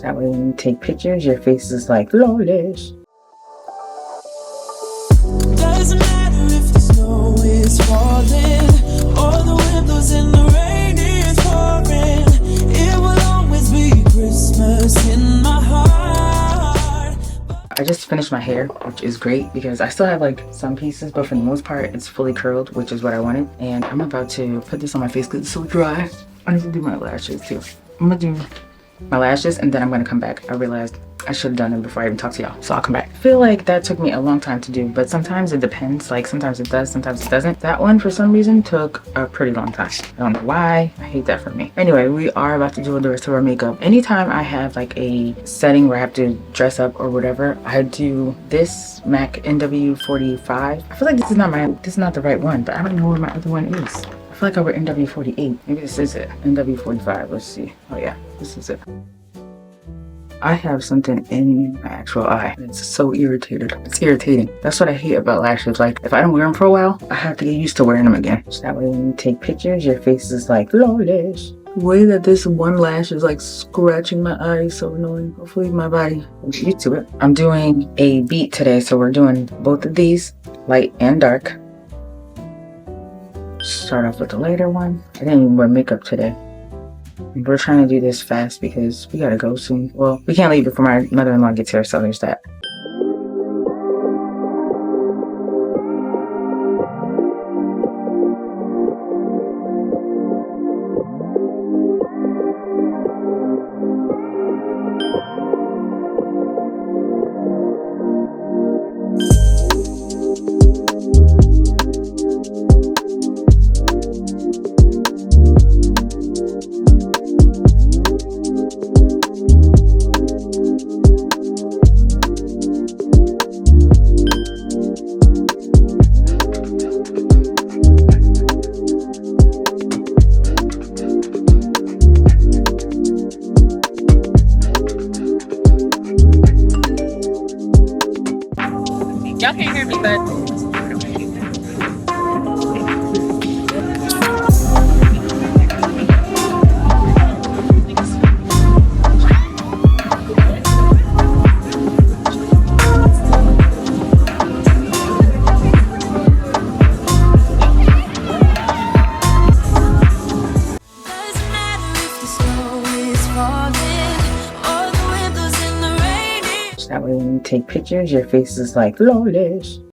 That way when you take pictures, your face is like flawless. Doesn't matter if the snow is falling or the wind blows and the rain is pouring. It will always be Christmas in my heart. I just finished my hair, which is great because I still have like some pieces, but for the most part, it's fully curled, which is what I wanted. And I'm about to put this on my face because it's so dry. I need to do my lashes too. I'm gonna do my lashes and then I'm gonna come back. I realized I should have done it before I even talked to y'all, so I'll come back. I feel like that took me a long time to do, but sometimes it depends. Like sometimes it does, sometimes it doesn't. That one for some reason took a pretty long time. I don't know why. I hate that for me. Anyway, we are about to do the rest of our makeup. Anytime I have like a setting where I have to dress up or whatever, I do this MAC NW45. I feel like this is not the right one, but I don't know where my other one is. I feel like I wear NW48. Maybe this is it. NW45. Let's see. Oh yeah, this is it. I have something in my actual eye. It's so irritated. It's irritating. That's what I hate about lashes. Like, if I don't wear them for a while, I have to get used to wearing them again. So that way when you take pictures, your face is like flawless. The way that this one lash is like scratching my eye is so annoying. Hopefully my body will get used to it. I'm doing a beat today, so we're doing both of these, light and dark. Start off with the lighter one. I didn't even wear makeup today. We're trying to do this fast because we gotta go soon. Well, we can't leave before my mother-in-law gets here, so there's that. Y'all can't hear me, but That way when you take pictures, your face is like flawless.